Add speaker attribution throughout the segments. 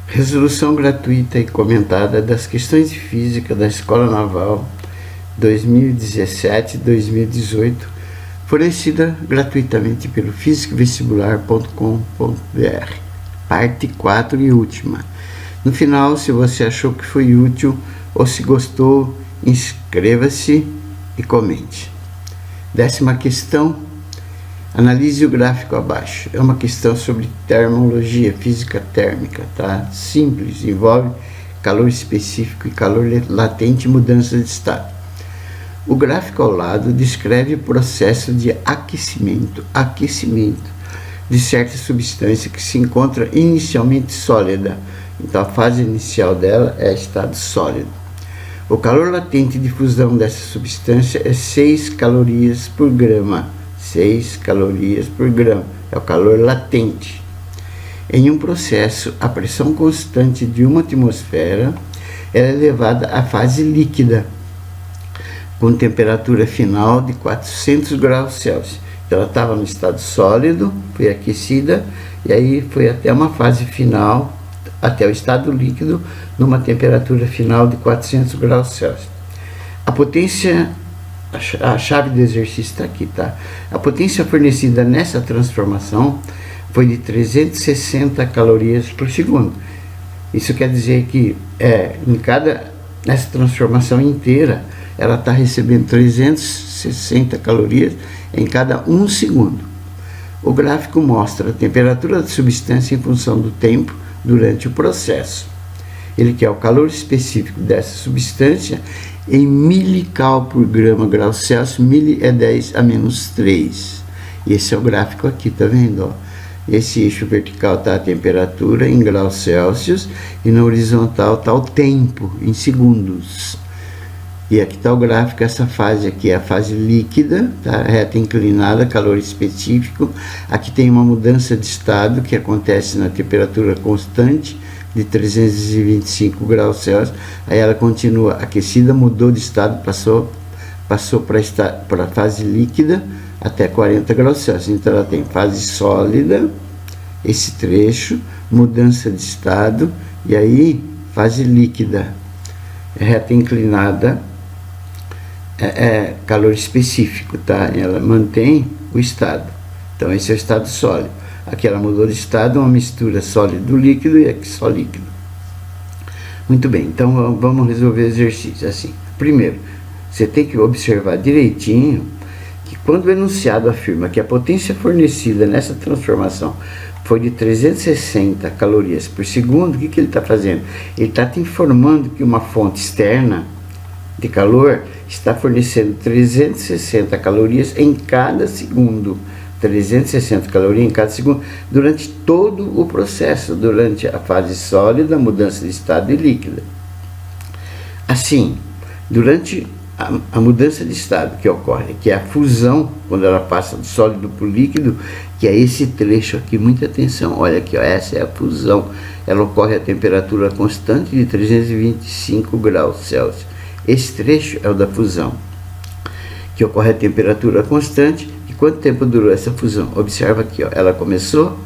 Speaker 1: Resolução gratuita e comentada das questões de física da Escola Naval 2017-2018, fornecida gratuitamente pelo fisicvestibular.com.br. Parte 4 e última. No final, se você achou que foi útil ou se gostou, inscreva-se e comente. 10ª questão. Analise o gráfico abaixo. É uma questão sobre termologia, física térmica, tá? Simples, envolve calor específico e calor latente e mudança de estado. O gráfico ao lado descreve o processo de aquecimento de certa substância que se encontra inicialmente sólida. Então a fase inicial dela é estado sólido. O calor latente de fusão dessa substância é 6 calorias por grama. 6 calorias por grama, é o calor latente. Em um processo, a pressão constante de uma atmosfera é elevada à fase líquida, com temperatura final de 400 graus Celsius. Então ela estava no estado sólido, foi aquecida, e aí foi até uma fase final, até o estado líquido, numa temperatura final de 400 graus Celsius. A potência... A chave do exercício está aqui, tá? A potência fornecida nessa transformação foi de 360 calorias por segundo. Isso quer dizer que nessa transformação inteira, ela está recebendo 360 calorias em cada 1 segundo. O gráfico mostra a temperatura da substância em função do tempo durante o processo. Ele quer o calor específico dessa substância em milical por grama grau Celsius. Mili é 10 a menos 3. E esse é o gráfico aqui, tá vendo? Ó? Esse eixo vertical está a temperatura em graus Celsius e no horizontal está o tempo em segundos. E aqui está o gráfico, essa fase aqui é a fase líquida, tá? Reta inclinada, calor específico. Aqui tem uma mudança de estado que acontece na temperatura constante de 325 graus Celsius, aí ela continua aquecida, mudou de estado, passou para a fase líquida até 40 graus Celsius. Então ela tem fase sólida, esse trecho, mudança de estado, e aí fase líquida, reta inclinada, calor específico, tá? Ela mantém o estado. Então esse é o estado sólido. Aqui ela mudou de estado, uma mistura sólido-líquido, e aqui só líquido. Muito bem, então vamos resolver o exercício assim. Primeiro, você tem que observar direitinho que quando o enunciado afirma que a potência fornecida nessa transformação foi de 360 calorias por segundo, o que ele está fazendo? Ele está te informando que uma fonte externa de calor está fornecendo 360 calorias em cada segundo. 360 calorias em cada segundo, durante todo o processo, durante a fase sólida, mudança de estado e líquida. Assim, durante a mudança de estado que ocorre, que é a fusão, quando ela passa do sólido para o líquido, que é esse trecho aqui, muita atenção, olha aqui, ó, essa é a fusão, ela ocorre a temperatura constante de 325 graus Celsius. Esse trecho é o da fusão, que ocorre a temperatura constante. Quanto tempo durou essa fusão? Observa aqui, ó, ela começou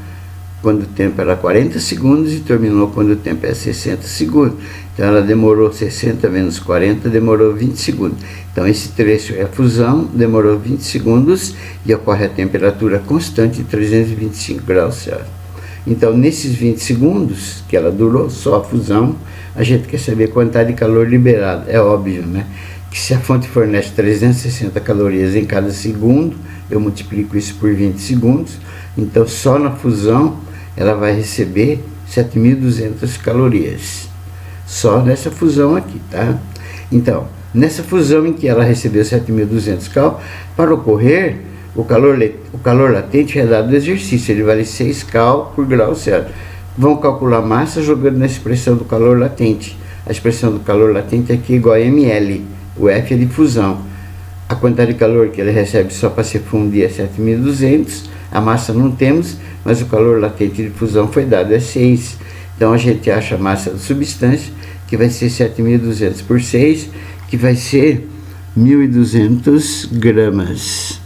Speaker 1: quando o tempo era 40 segundos e terminou quando o tempo é 60 segundos. Então ela demorou 60 menos 40, demorou 20 segundos. Então esse trecho é a fusão, demorou 20 segundos e ocorre a temperatura constante de 325 graus Celsius. Então nesses 20 segundos que ela durou, só a fusão, a gente quer saber a quantidade de calor liberado. É óbvio, né? Que se a fonte fornece 360 calorias em cada segundo, eu multiplico isso por 20 segundos, então só na fusão ela vai receber 7.200 calorias. Só nessa fusão aqui, tá? Então, nessa fusão em que ela recebeu 7.200 cal, para ocorrer, o calor latente é dado do exercício, ele vale 6 cal por grau Celsius. Vão calcular a massa jogando na expressão do calor latente. A expressão do calor latente aqui é igual a ml, o F é de fusão. A quantidade de calor que ele recebe só para se fundir é 7.200, a massa não temos, mas o calor latente de fusão foi dado, é 6. Então a gente acha a massa da substância, que vai ser 7.200 por 6, que vai ser 1.200 gramas.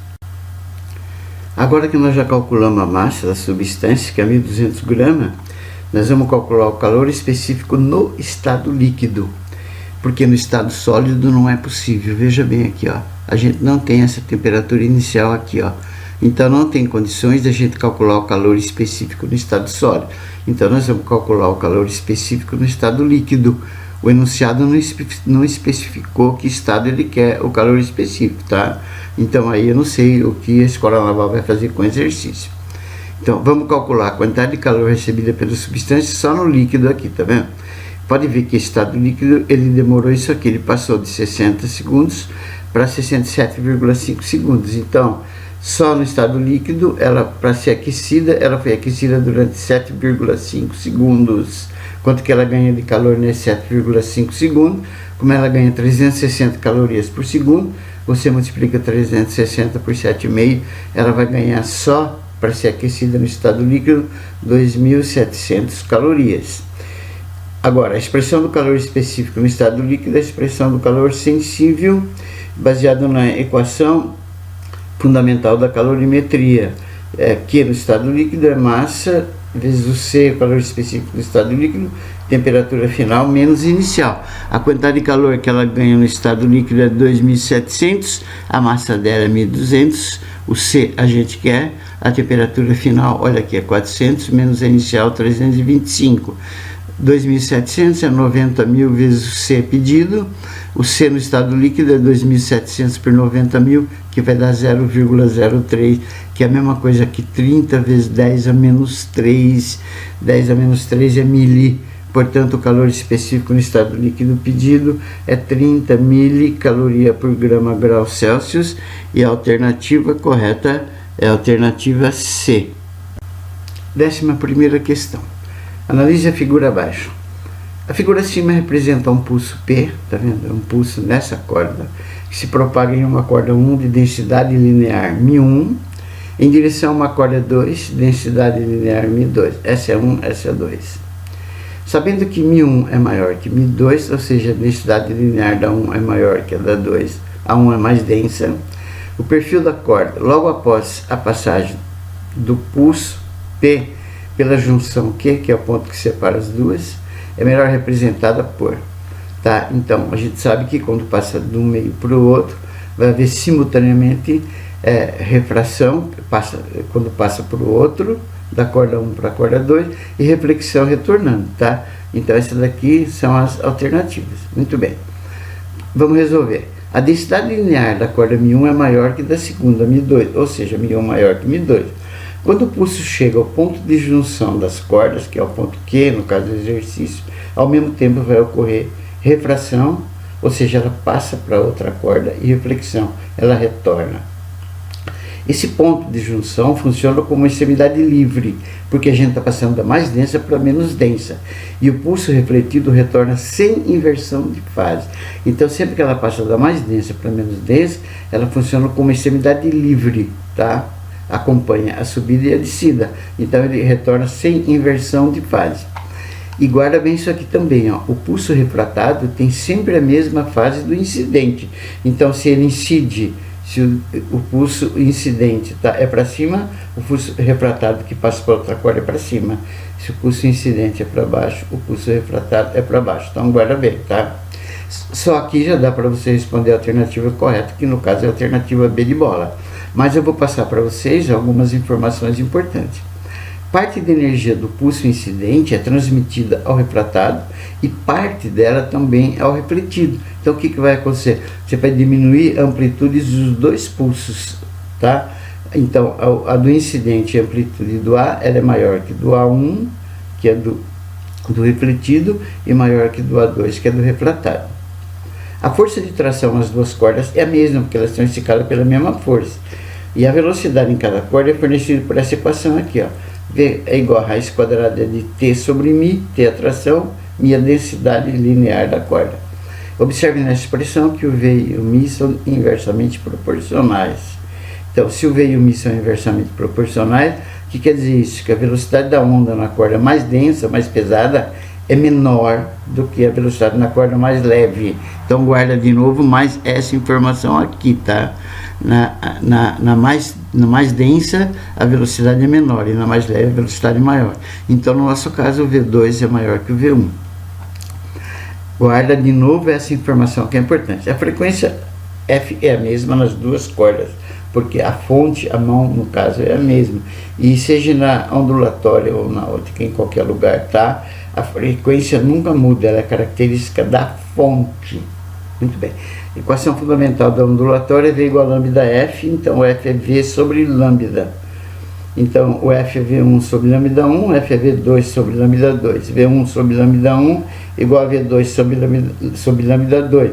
Speaker 1: Agora que nós já calculamos a massa da substância, que é 1.200 gramas, nós vamos calcular o calor específico no estado líquido, porque no estado sólido não é possível. Veja bem aqui, ó, a gente não tem essa temperatura inicial aqui, ó. Então não tem condições de a gente calcular o calor específico no estado sólido. Então nós vamos calcular o calor específico no estado líquido. O enunciado não especificou que estado ele quer o calor específico, tá? Então aí eu não sei o que a Escola Naval vai fazer com o exercício. Então vamos calcular a quantidade de calor recebida pela substância só no líquido aqui, tá vendo? Pode ver que estado líquido ele demorou isso aqui, ele passou de 60 segundos para 67,5 segundos. Então só no estado líquido, ela para ser aquecida, ela foi aquecida durante 7,5 segundos. Quanto que ela ganha de calor nesse 7,5 segundos? Como ela ganha 360 calorias por segundo, você multiplica 360 por 7,5, ela vai ganhar só para ser aquecida no estado líquido 2.700 calorias. Agora, a expressão do calor específico no estado líquido é a expressão do calor sensível, baseado na equação fundamental da calorimetria, que no estado líquido é massa vezes o C, o calor específico do estado líquido, temperatura final menos inicial. A quantidade de calor que ela ganha no estado líquido é 2.700, a massa dela é 1.200, o C a gente quer, a temperatura final, olha aqui, é 400, menos a inicial 325. 2.700 é 90.000 vezes o C pedido. O C no estado líquido é 2.700 por 90.000, que vai dar 0,03, que é a mesma coisa que 30 vezes 10 a menos 3. 10 a menos 3 é mili. Portanto, o calor específico no estado líquido pedido é 30 milicaloria por grama grau Celsius. E a alternativa correta é a alternativa C. 11ª questão. Analise a figura abaixo. A figura acima representa um pulso P, tá vendo? É um pulso nessa corda, que se propaga em uma corda 1 de densidade linear μ1, em direção a uma corda 2, densidade linear μ2. Essa é 1, essa é 2. Sabendo que μ1 é maior que μ2, ou seja, a densidade linear da 1 é maior que a da 2, a 1 é mais densa, o perfil da corda, logo após a passagem do pulso P pela junção Q, que é o ponto que separa as duas, é melhor representada por, tá? Então, a gente sabe que quando passa de um meio para o outro, vai haver simultaneamente refração, quando passa para o outro, da corda 1 para a corda 2, e reflexão retornando, tá? Então, essas daqui são as alternativas. Muito bem. Vamos resolver. A densidade linear da corda μ1 é maior que da segunda, μ2, ou seja, μ1 maior que μ2. Quando o pulso chega ao ponto de junção das cordas, que é o ponto Q, no caso do exercício, ao mesmo tempo vai ocorrer refração, ou seja, ela passa para outra corda, e reflexão, ela retorna. Esse ponto de junção funciona como uma extremidade livre, porque a gente está passando da mais densa para a menos densa, e o pulso refletido retorna sem inversão de fase. Então, sempre que ela passa da mais densa para a menos densa, ela funciona como uma extremidade livre, tá? Acompanha a subida e a descida, então ele retorna sem inversão de fase. E guarda bem isso aqui também, ó. O pulso refratado tem sempre a mesma fase do incidente, então se ele incide, se o pulso incidente é para cima, o pulso refratado que passa para outra corda é para cima. Se o pulso incidente é para baixo, o pulso refratado é para baixo. Então guarda bem, tá? Só aqui já dá para você responder a alternativa correta, que no caso é a alternativa B de bola. Mas eu vou passar para vocês algumas informações importantes. Parte da energia do pulso incidente é transmitida ao refratado e parte dela também ao refletido. Então o que vai acontecer? Você vai diminuir a amplitude dos dois pulsos, tá? Então a do incidente, a amplitude do A, ela é maior que do A1, que é do refletido, e maior que do A2, que é do refratado. A força de tração nas duas cordas é a mesma, porque elas estão esticadas pela mesma força. E a velocidade em cada corda é fornecida por essa equação aqui, ó. V é igual a raiz quadrada de T sobre μ, T é a tração, μ é a densidade linear da corda. Observe nessa expressão que o V e o μ são inversamente proporcionais. Então, se o V e o μ são inversamente proporcionais, o que quer dizer isso? Que a velocidade da onda na corda mais densa, mais pesada, é menor do que a velocidade na corda mais leve. Então guarda de novo mais essa informação aqui, tá? Na mais densa a velocidade é menor e na mais leve a velocidade é maior. Então no nosso caso o V2 é maior que o V1. Guarda de novo essa informação que é importante. A frequência F é a mesma nas duas cordas, porque a fonte, a mão no caso é a mesma, e seja na ondulatória ou na ótica, em qualquer lugar, tá? A frequência nunca muda, ela é característica da fonte. Muito bem. Equação fundamental da ondulatória é V igual a lambda F, então o F é V sobre lambda. Então o F é V1 sobre lambda 1, F é V2 sobre lambda 2. V1 sobre lambda 1 igual a V2 sobre lambda 2,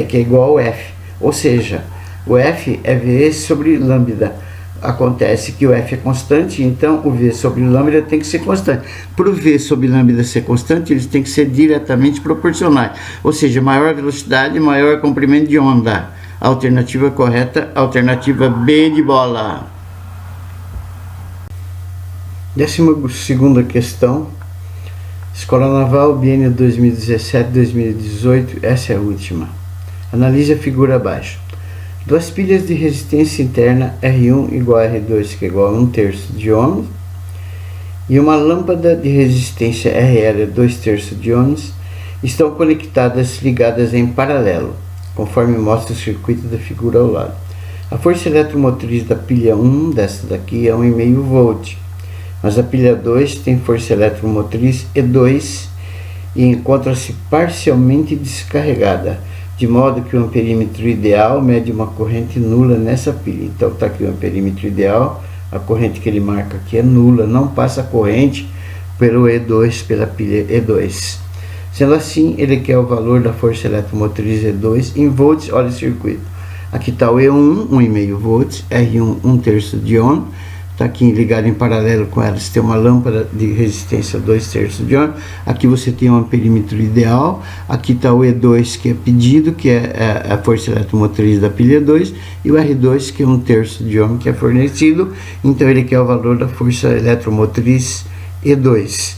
Speaker 1: que é igual ao F. Ou seja, o F é V sobre lambda. Acontece que o F é constante, então o V sobre lambda tem que ser constante. Para o V sobre lambda ser constante, eles têm que ser diretamente proporcionais. Ou seja, maior velocidade, maior comprimento de onda. Alternativa correta, alternativa B de bola. 12ª questão. Escola Naval, biênio 2017-2018, essa é a última. Analise a figura abaixo. Duas pilhas de resistência interna R1 igual a R2, que é igual a 1/3 de ohms, e uma lâmpada de resistência RL 2/3 de ohms estão conectadas, ligadas em paralelo, conforme mostra o circuito da figura ao lado. A força eletromotriz da pilha 1, dessa daqui, é 1,5 volt, mas a pilha 2 tem força eletromotriz E2 e encontra-se parcialmente descarregada, de modo que o amperímetro ideal mede uma corrente nula nessa pilha. Então está aqui o amperímetro ideal, a corrente que ele marca aqui é nula, não passa corrente pelo E2, pela pilha E2. Sendo assim, ele quer o valor da força eletromotriz E2 em volts. Olha o circuito. Aqui está o E1, 1,5 volts, R1, 1/3 de ohm. Está aqui ligado em paralelo com ela, você tem uma lâmpada de resistência 2/3 de ohm. Aqui você tem um amperímetro ideal. Aqui está o E2 que é pedido, que é a força eletromotriz da pilha 2, e o R2 que é 1/3 de ohm que é fornecido. Então ele quer o valor da força eletromotriz E2.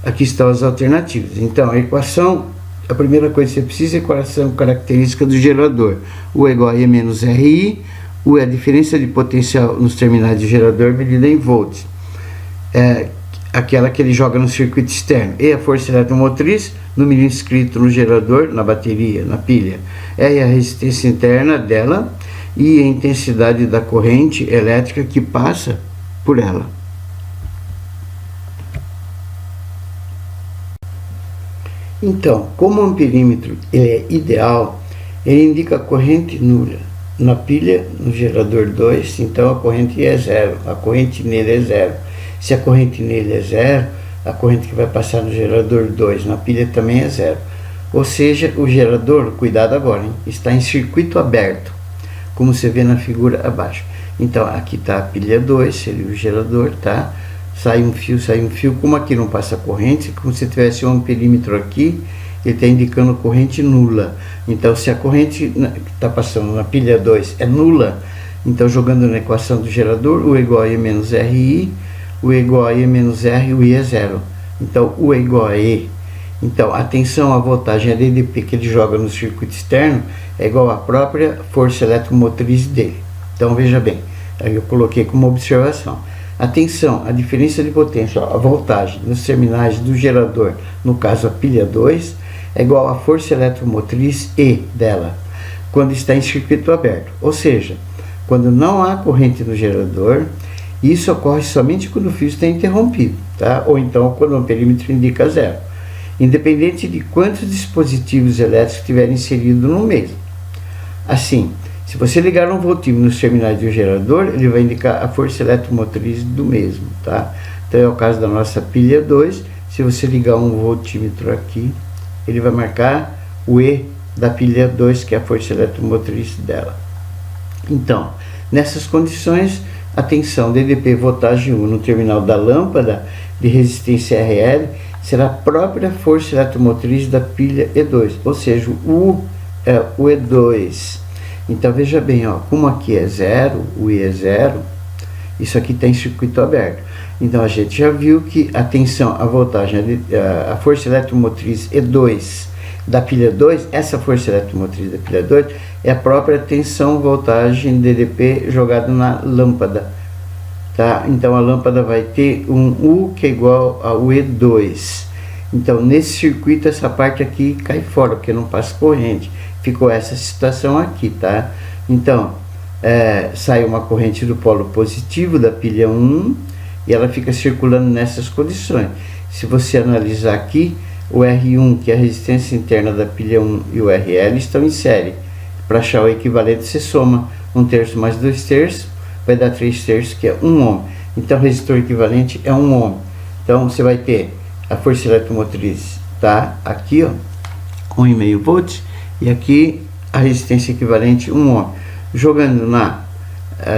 Speaker 1: Aqui estão as alternativas. Então a equação, a primeira coisa que você precisa é a equação característica do gerador. U é igual a E menos RI. U é a diferença de potencial nos terminais de gerador medida em volts, é aquela que ele joga no circuito externo. E a força eletromotriz, número inscrito no gerador, na bateria, na pilha. R é a resistência interna dela e a intensidade da corrente elétrica que passa por ela. Então, como o amperímetro ele é ideal, ele indica a corrente nula. Na pilha, no gerador 2, então a corrente é zero, a corrente nele é zero. Se a corrente nele é zero, a corrente que vai passar no gerador 2 na pilha também é zero. Ou seja, o gerador, cuidado agora, hein, está em circuito aberto, como você vê na figura abaixo. Então aqui está a pilha 2, seria o gerador, tá? Sai um fio, como aqui não passa corrente, como se tivesse um amperímetro aqui, ele está indicando corrente nula. Então se a corrente que está passando na pilha 2 é nula, então jogando na equação do gerador, U é igual a E menos RI, U é igual a E menos R, o I é zero. Então U é igual a E. Então a tensão, a voltagem, a DDP que ele joga no circuito externo é igual à própria força eletromotriz dele. Então veja bem, aí eu coloquei como observação. A tensão, a diferença de potência, a voltagem nos terminais do gerador, no caso a pilha 2, é igual à força eletromotriz E dela, quando está em circuito aberto. Ou seja, quando não há corrente no gerador, isso ocorre somente quando o fio está interrompido, tá? Ou então quando o perímetro indica zero, independente de quantos dispositivos elétricos estiverem inseridos no mesmo. Assim, se você ligar um voltímetro nos terminais do gerador, ele vai indicar a força eletromotriz do mesmo, tá? Então é o caso da nossa pilha 2, se você ligar um voltímetro aqui, ele vai marcar o E da pilha 2, que é a força eletromotriz dela. Então, nessas condições, a tensão DDP voltagem 1 no terminal da lâmpada de resistência RL será a própria força eletromotriz da pilha E2, ou seja, o é o E2. Então veja bem, ó, como aqui é zero, o I é zero, isso aqui está em circuito aberto. Então a gente já viu que a tensão, a voltagem, a força eletromotriz E2 da pilha 2, essa força eletromotriz da pilha 2 é a própria tensão voltagem DDP jogado na lâmpada, tá? Então a lâmpada vai ter um U que é igual ao E2. Então nesse circuito essa parte aqui cai fora, porque não passa corrente. Ficou essa situação aqui, tá? Então sai uma corrente do polo positivo da pilha 1 e ela fica circulando nessas condições. Se você analisar aqui, o R1, que é a resistência interna da pilha 1, e o RL estão em série. Para achar o equivalente, você soma 1/3 mais 2/3, vai dar 3/3, que é 1 ohm. Então o resistor equivalente é 1 ohm. Então você vai ter a força eletromotriz, tá aqui, ó, 1,5 volts, e aqui a resistência equivalente 1 ohm. Jogando na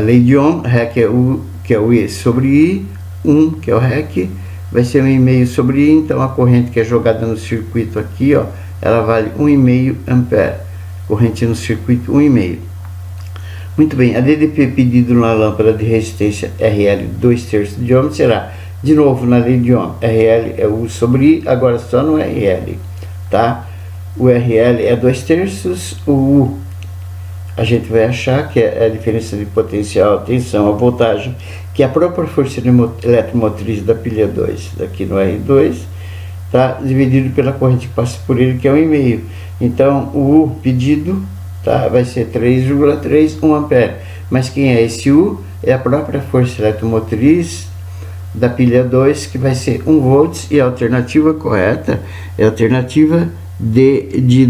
Speaker 1: lei de Ohm, REC é o que é o E sobre I, 1 que é o REC, vai ser 1,5 sobre I. Então a corrente que é jogada no circuito aqui, ó, ela vale 1,5 ampere. Corrente no circuito 1,5. Muito bem, a DDP pedido na lâmpada de resistência RL 2/3 de ohm será, de novo na lei de Ohm, RL é U sobre I, agora só no RL, tá? O RL é 2/3, o U a gente vai achar que é a diferença de potencial, tensão, a voltagem, que é a própria força eletromotriz da pilha 2, daqui no R2, tá? Dividido pela corrente que passa por ele, que é 1,5. Então o U pedido, tá? Vai ser 3,3, 1 ampere. Mas quem é esse U? É a própria força eletromotriz da pilha 2, que vai ser 1 volts, e a alternativa correta é a alternativa D de